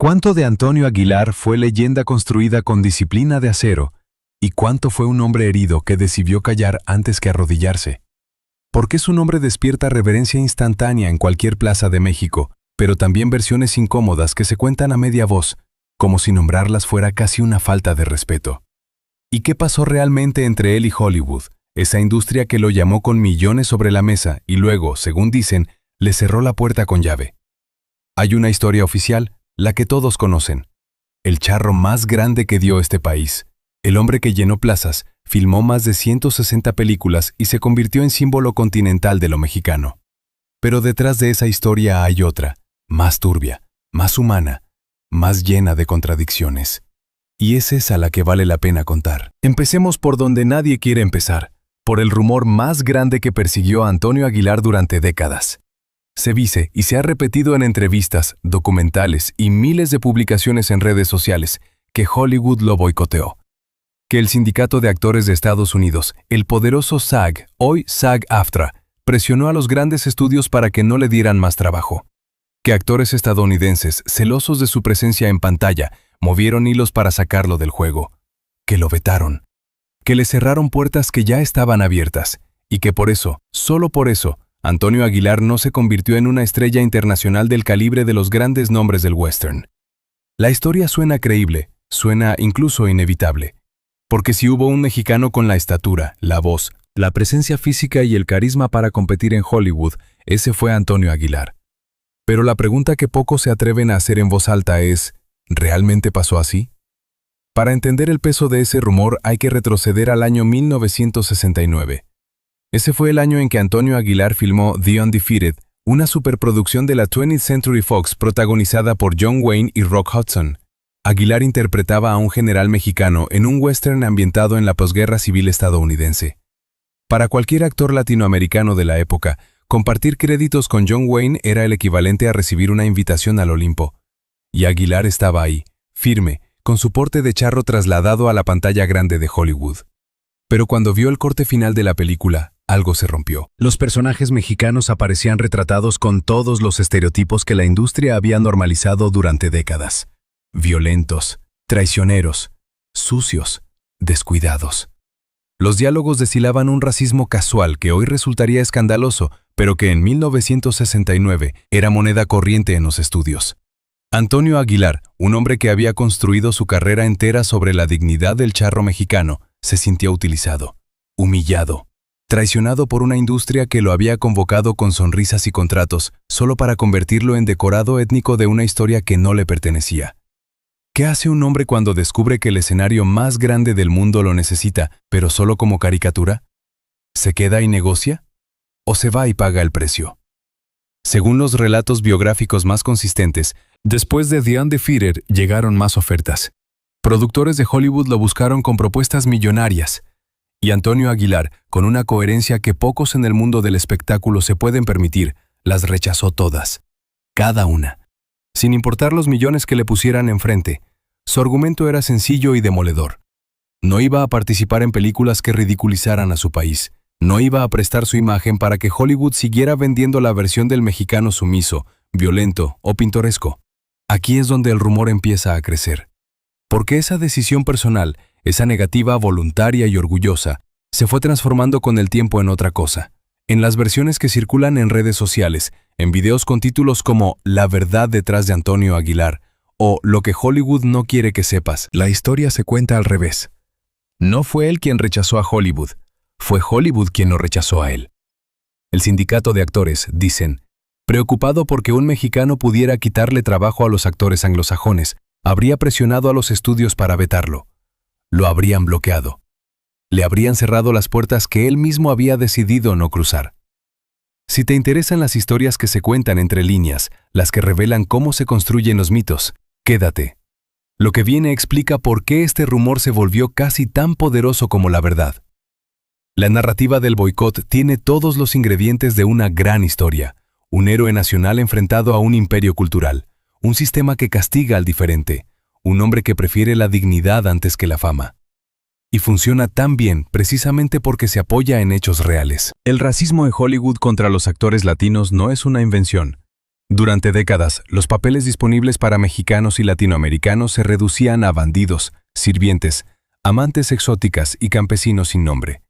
¿Cuánto de Antonio Aguilar fue leyenda construida con disciplina de acero? ¿Y cuánto fue un hombre herido que decidió callar antes que arrodillarse? ¿Por qué su nombre despierta reverencia instantánea en cualquier plaza de México, pero también versiones incómodas que se cuentan a media voz, como si nombrarlas fuera casi una falta de respeto? ¿Y qué pasó realmente entre él y Hollywood, esa industria que lo llamó con millones sobre la mesa y luego, según dicen, le cerró la puerta con llave? Hay una historia oficial, la que todos conocen. El charro más grande que dio este país, el hombre que llenó plazas, filmó más de 160 películas y se convirtió en símbolo continental de lo mexicano. Pero detrás de esa historia hay otra, más turbia, más humana, más llena de contradicciones. Y es esa la que vale la pena contar. Empecemos por donde nadie quiere empezar, por el rumor más grande que persiguió a Antonio Aguilar durante décadas. Se dice y se ha repetido en entrevistas, documentales y miles de publicaciones en redes sociales que Hollywood lo boicoteó. Que el Sindicato de Actores de Estados Unidos, el poderoso SAG, hoy SAG-AFTRA, presionó a los grandes estudios para que no le dieran más trabajo. Que actores estadounidenses, celosos de su presencia en pantalla, movieron hilos para sacarlo del juego. Que lo vetaron. Que le cerraron puertas que ya estaban abiertas. Y que por eso, solo por eso, Antonio Aguilar no se convirtió en una estrella internacional del calibre de los grandes nombres del western. La historia suena creíble, suena incluso inevitable. Porque si hubo un mexicano con la estatura, la voz, la presencia física y el carisma para competir en Hollywood, ese fue Antonio Aguilar. Pero la pregunta que pocos se atreven a hacer en voz alta es, ¿realmente pasó así? Para entender el peso de ese rumor hay que retroceder al año 1969. Ese fue el año en que Antonio Aguilar filmó The Undefeated, una superproducción de la 20th Century Fox protagonizada por John Wayne y Rock Hudson. Aguilar interpretaba a un general mexicano en un western ambientado en la posguerra civil estadounidense. Para cualquier actor latinoamericano de la época, compartir créditos con John Wayne era el equivalente a recibir una invitación al Olimpo. Y Aguilar estaba ahí, firme, con su porte de charro trasladado a la pantalla grande de Hollywood. Pero cuando vio el corte final de la película, algo se rompió. Los personajes mexicanos aparecían retratados con todos los estereotipos que la industria había normalizado durante décadas. Violentos, traicioneros, sucios, descuidados. Los diálogos deshilaban un racismo casual que hoy resultaría escandaloso, pero que en 1969 era moneda corriente en los estudios. Antonio Aguilar, un hombre que había construido su carrera entera sobre la dignidad del charro mexicano, se sintió utilizado, humillado, traicionado por una industria que lo había convocado con sonrisas y contratos solo para convertirlo en decorado étnico de una historia que no le pertenecía. ¿Qué hace un hombre cuando descubre que el escenario más grande del mundo lo necesita, pero solo como caricatura? ¿Se queda y negocia? ¿O se va y paga el precio? Según los relatos biográficos más consistentes, después de The Undefeated llegaron más ofertas. Productores de Hollywood lo buscaron con propuestas millonarias. Y Antonio Aguilar, con una coherencia que pocos en el mundo del espectáculo se pueden permitir, las rechazó todas. Cada una. Sin importar los millones que le pusieran enfrente, su argumento era sencillo y demoledor. No iba a participar en películas que ridiculizaran a su país. No iba a prestar su imagen para que Hollywood siguiera vendiendo la versión del mexicano sumiso, violento o pintoresco. Aquí es donde el rumor empieza a crecer. Porque esa decisión personal, esa negativa voluntaria y orgullosa, se fue transformando con el tiempo en otra cosa. En las versiones que circulan en redes sociales, en videos con títulos como La verdad detrás de Antonio Aguilar o Lo que Hollywood no quiere que sepas, la historia se cuenta al revés. No fue él quien rechazó a Hollywood, fue Hollywood quien lo rechazó a él. El sindicato de actores, dicen, preocupado porque un mexicano pudiera quitarle trabajo a los actores anglosajones, habría presionado a los estudios para vetarlo. Lo habrían bloqueado. Le habrían cerrado las puertas que él mismo había decidido no cruzar. Si te interesan las historias que se cuentan entre líneas, las que revelan cómo se construyen los mitos, quédate. Lo que viene explica por qué este rumor se volvió casi tan poderoso como la verdad. La narrativa del boicot tiene todos los ingredientes de una gran historia, un héroe nacional enfrentado a un imperio cultural, un sistema que castiga al diferente, un hombre que prefiere la dignidad antes que la fama. Y funciona tan bien precisamente porque se apoya en hechos reales. El racismo en Hollywood contra los actores latinos no es una invención. Durante décadas, los papeles disponibles para mexicanos y latinoamericanos se reducían a bandidos, sirvientes, amantes exóticas y campesinos sin nombre.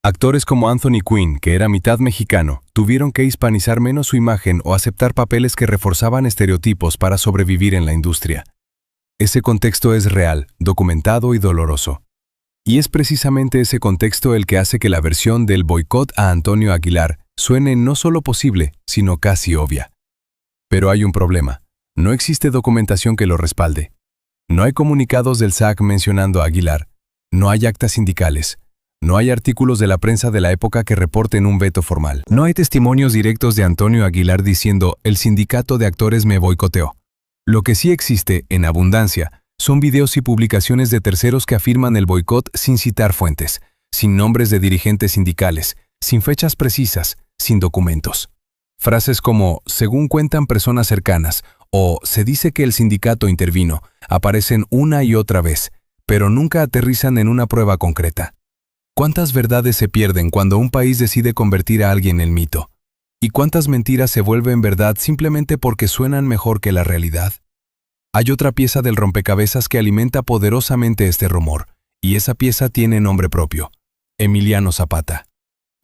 Actores como Anthony Quinn, que era mitad mexicano, tuvieron que hispanizar menos su imagen o aceptar papeles que reforzaban estereotipos para sobrevivir en la industria. Ese contexto es real, documentado y doloroso. Y es precisamente ese contexto el que hace que la versión del boicot a Antonio Aguilar suene no solo posible, sino casi obvia. Pero hay un problema. No existe documentación que lo respalde. No hay comunicados del SAC mencionando a Aguilar. No hay actas sindicales. No hay artículos de la prensa de la época que reporten un veto formal. No hay testimonios directos de Antonio Aguilar diciendo «el sindicato de actores me boicoteó». Lo que sí existe, en abundancia, son videos y publicaciones de terceros que afirman el boicot sin citar fuentes, sin nombres de dirigentes sindicales, sin fechas precisas, sin documentos. Frases como «según cuentan personas cercanas» o «se dice que el sindicato intervino» aparecen una y otra vez, pero nunca aterrizan en una prueba concreta. ¿Cuántas verdades se pierden cuando un país decide convertir a alguien en mito? ¿Y cuántas mentiras se vuelven verdad simplemente porque suenan mejor que la realidad? Hay otra pieza del rompecabezas que alimenta poderosamente este rumor, y esa pieza tiene nombre propio: Emiliano Zapata.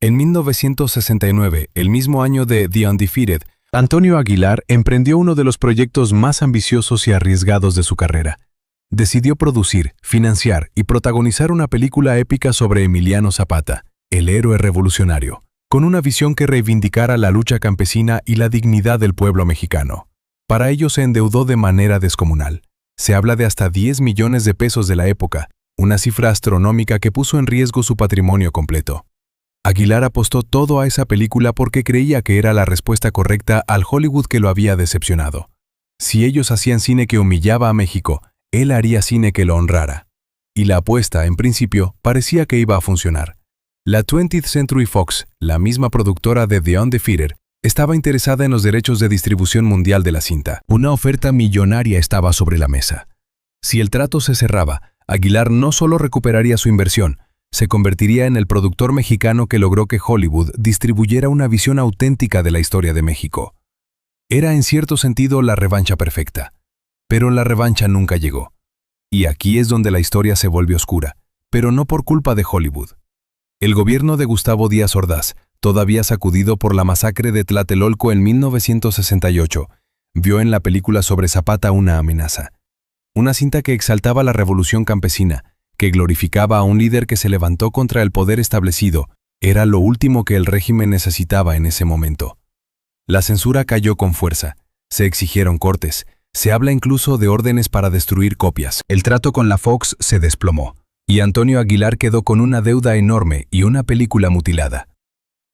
En 1969, el mismo año de The Undefeated, Antonio Aguilar emprendió uno de los proyectos más ambiciosos y arriesgados de su carrera. Decidió producir, financiar y protagonizar una película épica sobre Emiliano Zapata, el héroe revolucionario, con una visión que reivindicara la lucha campesina y la dignidad del pueblo mexicano. Para ello se endeudó de manera descomunal. Se habla de hasta 10 millones de pesos de la época, una cifra astronómica que puso en riesgo su patrimonio completo. Aguilar apostó todo a esa película porque creía que era la respuesta correcta al Hollywood que lo había decepcionado. Si ellos hacían cine que humillaba a México, él haría cine que lo honrara. Y la apuesta, en principio, parecía que iba a funcionar. La 20th Century Fox, la misma productora de The Undefeated, estaba interesada en los derechos de distribución mundial de la cinta. Una oferta millonaria estaba sobre la mesa. Si el trato se cerraba, Aguilar no solo recuperaría su inversión, se convertiría en el productor mexicano que logró que Hollywood distribuyera una visión auténtica de la historia de México. Era en cierto sentido la revancha perfecta. Pero la revancha nunca llegó. Y aquí es donde la historia se vuelve oscura, pero no por culpa de Hollywood. El gobierno de Gustavo Díaz Ordaz, todavía sacudido por la masacre de Tlatelolco en 1968, vio en la película sobre Zapata una amenaza. Una cinta que exaltaba la revolución campesina, que glorificaba a un líder que se levantó contra el poder establecido, era lo último que el régimen necesitaba en ese momento. La censura cayó con fuerza, se exigieron cortes, se habla incluso de órdenes para destruir copias. El trato con la Fox se desplomó, y Antonio Aguilar quedó con una deuda enorme y una película mutilada.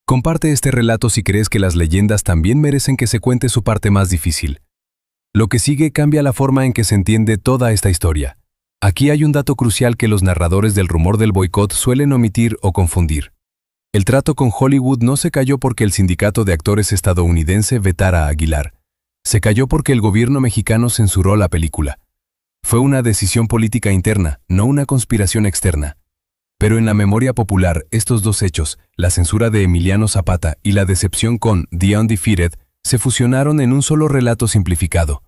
Comparte este relato si crees que las leyendas también merecen que se cuente su parte más difícil. Lo que sigue cambia la forma en que se entiende toda esta historia. Aquí hay un dato crucial que los narradores del rumor del boicot suelen omitir o confundir. El trato con Hollywood no se cayó porque el sindicato de actores estadounidense vetara a Aguilar. Se cayó porque el gobierno mexicano censuró la película. Fue una decisión política interna, no una conspiración externa. Pero en la memoria popular, estos dos hechos, la censura de Emiliano Zapata y la decepción con The Undefeated, se fusionaron en un solo relato simplificado.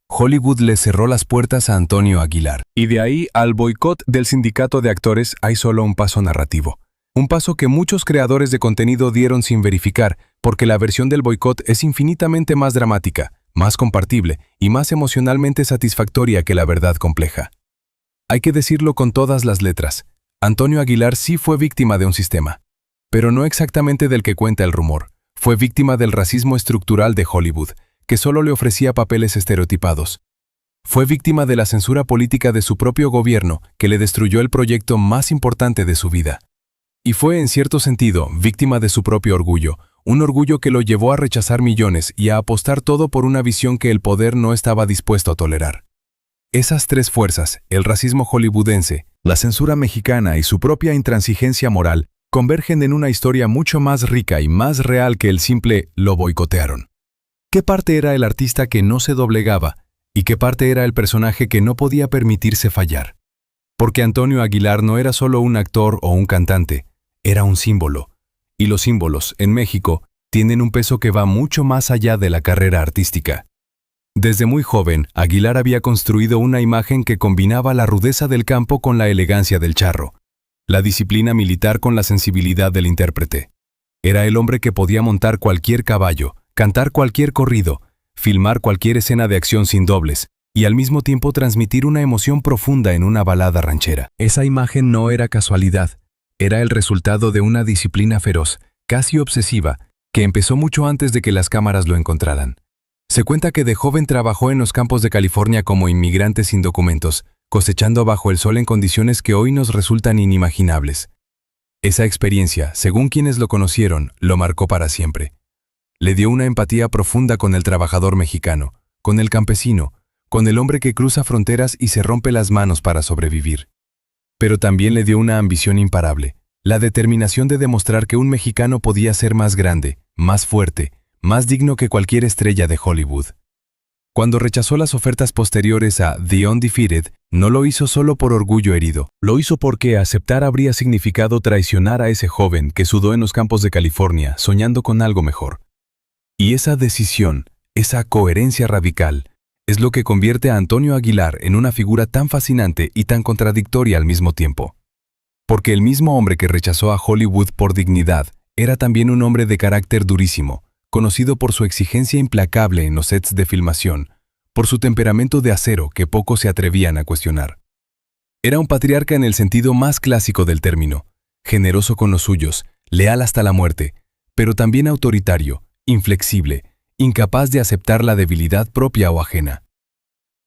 Hollywood le cerró las puertas a Antonio Aguilar. Y de ahí al boicot del sindicato de actores hay solo un paso narrativo. Un paso que muchos creadores de contenido dieron sin verificar, porque la versión del boicot es infinitamente más dramática, más compartible y más emocionalmente satisfactoria que la verdad compleja. Hay que decirlo con todas las letras. Antonio Aguilar sí fue víctima de un sistema, pero no exactamente del que cuenta el rumor. Fue víctima del racismo estructural de Hollywood, que solo le ofrecía papeles estereotipados. Fue víctima de la censura política de su propio gobierno, que le destruyó el proyecto más importante de su vida. Y fue, en cierto sentido, víctima de su propio orgullo, un orgullo que lo llevó a rechazar millones y a apostar todo por una visión que el poder no estaba dispuesto a tolerar. Esas tres fuerzas, el racismo hollywoodense, la censura mexicana y su propia intransigencia moral, convergen en una historia mucho más rica y más real que el simple «lo boicotearon». ¿Qué parte era el artista que no se doblegaba y qué parte era el personaje que no podía permitirse fallar? Porque Antonio Aguilar no era solo un actor o un cantante, era un símbolo. Y los símbolos, en México, tienen un peso que va mucho más allá de la carrera artística. Desde muy joven, Aguilar había construido una imagen que combinaba la rudeza del campo con la elegancia del charro, la disciplina militar con la sensibilidad del intérprete. Era el hombre que podía montar cualquier caballo, cantar cualquier corrido, filmar cualquier escena de acción sin dobles, y al mismo tiempo transmitir una emoción profunda en una balada ranchera. Esa imagen no era casualidad, era el resultado de una disciplina feroz, casi obsesiva, que empezó mucho antes de que las cámaras lo encontraran. Se cuenta que de joven trabajó en los campos de California como inmigrante sin documentos, cosechando bajo el sol en condiciones que hoy nos resultan inimaginables. Esa experiencia, según quienes lo conocieron, lo marcó para siempre. Le dio una empatía profunda con el trabajador mexicano, con el campesino, con el hombre que cruza fronteras y se rompe las manos para sobrevivir. Pero también le dio una ambición imparable, la determinación de demostrar que un mexicano podía ser más grande, más fuerte, más digno que cualquier estrella de Hollywood. Cuando rechazó las ofertas posteriores a The Undefeated, no lo hizo solo por orgullo herido, lo hizo porque aceptar habría significado traicionar a ese joven que sudó en los campos de California soñando con algo mejor. Y esa decisión, esa coherencia radical, es lo que convierte a Antonio Aguilar en una figura tan fascinante y tan contradictoria al mismo tiempo. Porque el mismo hombre que rechazó a Hollywood por dignidad era también un hombre de carácter durísimo, conocido por su exigencia implacable en los sets de filmación, por su temperamento de acero que pocos se atrevían a cuestionar. Era un patriarca en el sentido más clásico del término, generoso con los suyos, leal hasta la muerte, pero también autoritario, inflexible, incapaz de aceptar la debilidad propia o ajena.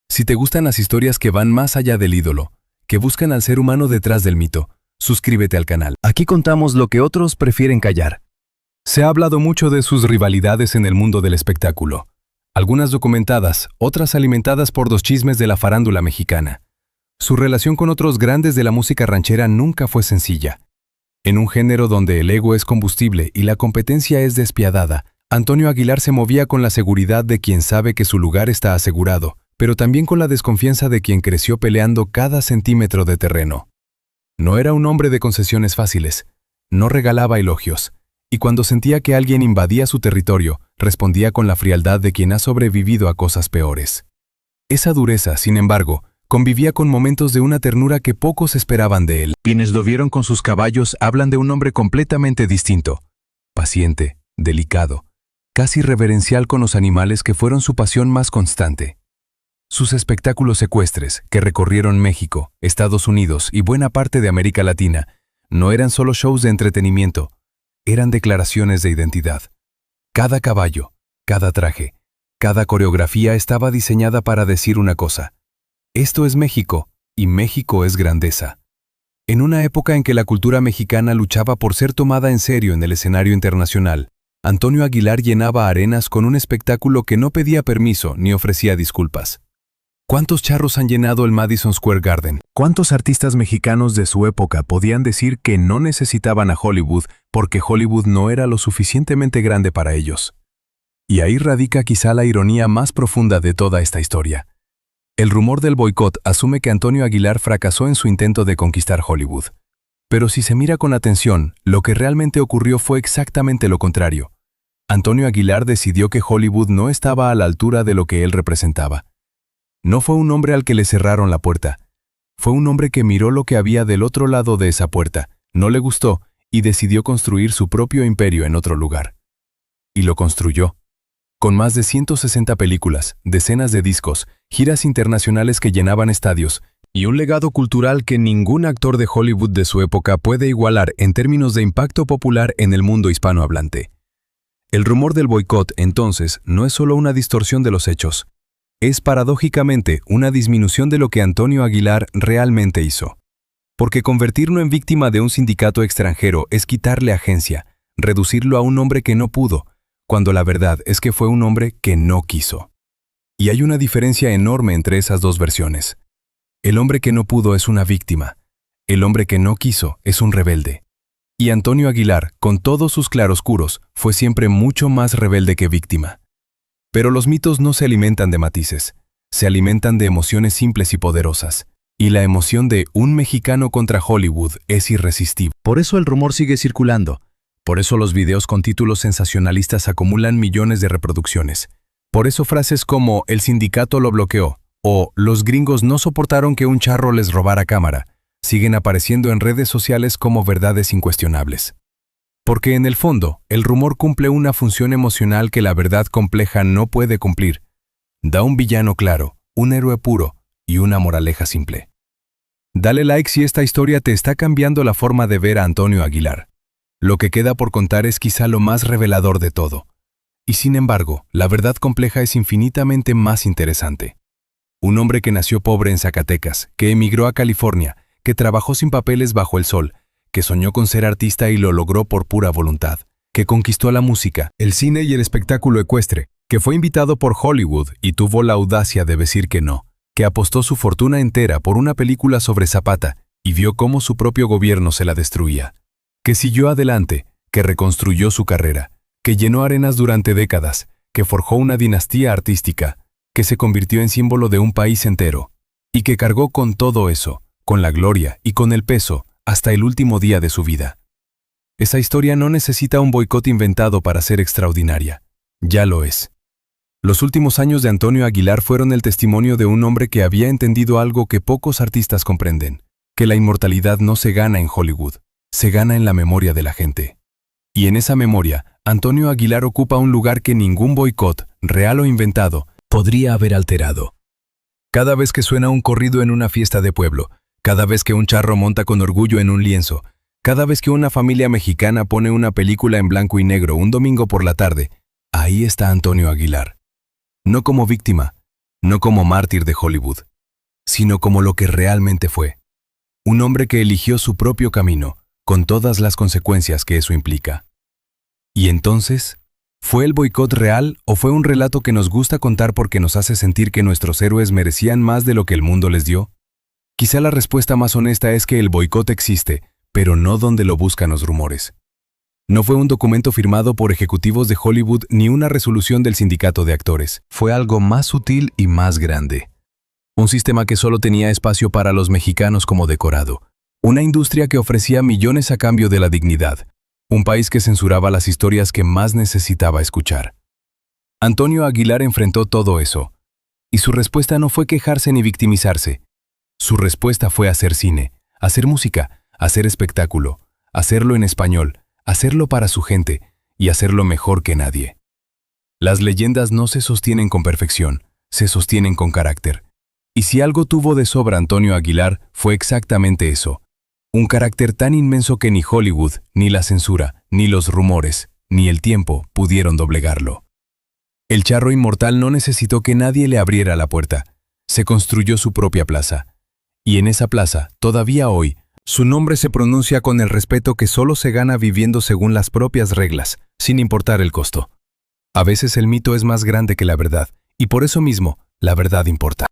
Si te gustan las historias que van más allá del ídolo, que buscan al ser humano detrás del mito, suscríbete al canal. Aquí contamos lo que otros prefieren callar. Se ha hablado mucho de sus rivalidades en el mundo del espectáculo, algunas documentadas, otras alimentadas por los chismes de la farándula mexicana. Su relación con otros grandes de la música ranchera nunca fue sencilla. En un género donde el ego es combustible y la competencia es despiadada, Antonio Aguilar se movía con la seguridad de quien sabe que su lugar está asegurado, pero también con la desconfianza de quien creció peleando cada centímetro de terreno. No era un hombre de concesiones fáciles, no regalaba elogios, y cuando sentía que alguien invadía su territorio, respondía con la frialdad de quien ha sobrevivido a cosas peores. Esa dureza, sin embargo, convivía con momentos de una ternura que pocos esperaban de él. Quienes lo vieron con sus caballos hablan de un hombre completamente distinto, paciente, delicado, casi reverencial con los animales que fueron su pasión más constante. Sus espectáculos ecuestres, que recorrieron México, Estados Unidos y buena parte de América Latina, no eran solo shows de entretenimiento, eran declaraciones de identidad. Cada caballo, cada traje, cada coreografía estaba diseñada para decir una cosa. Esto es México, y México es grandeza. En una época en que la cultura mexicana luchaba por ser tomada en serio en el escenario internacional, Antonio Aguilar llenaba arenas con un espectáculo que no pedía permiso ni ofrecía disculpas. ¿Cuántos charros han llenado el Madison Square Garden? ¿Cuántos artistas mexicanos de su época podían decir que no necesitaban a Hollywood porque Hollywood no era lo suficientemente grande para ellos? Y ahí radica quizá la ironía más profunda de toda esta historia. El rumor del boicot asume que Antonio Aguilar fracasó en su intento de conquistar Hollywood. Pero si se mira con atención, lo que realmente ocurrió fue exactamente lo contrario. Antonio Aguilar decidió que Hollywood no estaba a la altura de lo que él representaba. No fue un hombre al que le cerraron la puerta. Fue un hombre que miró lo que había del otro lado de esa puerta, no le gustó y decidió construir su propio imperio en otro lugar. Y lo construyó. Con más de 160 películas, decenas de discos, giras internacionales que llenaban estadios, y un legado cultural que ningún actor de Hollywood de su época puede igualar en términos de impacto popular en el mundo hispanohablante. El rumor del boicot, entonces, no es solo una distorsión de los hechos. Es paradójicamente una disminución de lo que Antonio Aguilar realmente hizo. Porque convertirlo en víctima de un sindicato extranjero es quitarle agencia, reducirlo a un hombre que no pudo, cuando la verdad es que fue un hombre que no quiso. Y hay una diferencia enorme entre esas dos versiones. El hombre que no pudo es una víctima. El hombre que no quiso es un rebelde. Y Antonio Aguilar, con todos sus claroscuros, fue siempre mucho más rebelde que víctima. Pero los mitos no se alimentan de matices, se alimentan de emociones simples y poderosas. Y la emoción de un mexicano contra Hollywood es irresistible. Por eso el rumor sigue circulando. Por eso los videos con títulos sensacionalistas acumulan millones de reproducciones. Por eso frases como "el sindicato lo bloqueó" o "los gringos no soportaron que un charro les robara cámara" siguen apareciendo en redes sociales como verdades incuestionables. Porque en el fondo, el rumor cumple una función emocional que la verdad compleja no puede cumplir. Da un villano claro, un héroe puro y una moraleja simple. Dale like si esta historia te está cambiando la forma de ver a Antonio Aguilar. Lo que queda por contar es quizá lo más revelador de todo. Y sin embargo, la verdad compleja es infinitamente más interesante. Un hombre que nació pobre en Zacatecas, que emigró a California, que trabajó sin papeles bajo el sol, que soñó con ser artista y lo logró por pura voluntad, que conquistó la música, el cine y el espectáculo ecuestre, que fue invitado por Hollywood y tuvo la audacia de decir que no, que apostó su fortuna entera por una película sobre Zapata y vio cómo su propio gobierno se la destruía, que siguió adelante, que reconstruyó su carrera, que llenó arenas durante décadas, que forjó una dinastía artística, que se convirtió en símbolo de un país entero, y que cargó con todo eso, con la gloria y con el peso, hasta el último día de su vida. Esa historia no necesita un boicot inventado para ser extraordinaria. Ya lo es. Los últimos años de Antonio Aguilar fueron el testimonio de un hombre que había entendido algo que pocos artistas comprenden, que la inmortalidad no se gana en Hollywood, se gana en la memoria de la gente. Y en esa memoria, Antonio Aguilar ocupa un lugar que ningún boicot, real o inventado, podría haber alterado. Cada vez que suena un corrido en una fiesta de pueblo, cada vez que un charro monta con orgullo en un lienzo, cada vez que una familia mexicana pone una película en blanco y negro un domingo por la tarde, ahí está Antonio Aguilar. No como víctima, no como mártir de Hollywood, sino como lo que realmente fue. Un hombre que eligió su propio camino, con todas las consecuencias que eso implica. Y entonces, ¿fue el boicot real o fue un relato que nos gusta contar porque nos hace sentir que nuestros héroes merecían más de lo que el mundo les dio? Quizá la respuesta más honesta es que el boicot existe, pero no donde lo buscan los rumores. No fue un documento firmado por ejecutivos de Hollywood ni una resolución del sindicato de actores. Fue algo más sutil y más grande. Un sistema que solo tenía espacio para los mexicanos como decorado. Una industria que ofrecía millones a cambio de la dignidad. Un país que censuraba las historias que más necesitaba escuchar. Antonio Aguilar enfrentó todo eso. Y su respuesta no fue quejarse ni victimizarse. Su respuesta fue hacer cine, hacer música, hacer espectáculo, hacerlo en español, hacerlo para su gente y hacerlo mejor que nadie. Las leyendas no se sostienen con perfección, se sostienen con carácter. Y si algo tuvo de sobra Antonio Aguilar, fue exactamente eso. Un carácter tan inmenso que ni Hollywood, ni la censura, ni los rumores, ni el tiempo pudieron doblegarlo. El charro inmortal no necesitó que nadie le abriera la puerta. Se construyó su propia plaza. Y en esa plaza, todavía hoy, su nombre se pronuncia con el respeto que solo se gana viviendo según las propias reglas, sin importar el costo. A veces el mito es más grande que la verdad, y por eso mismo, la verdad importa.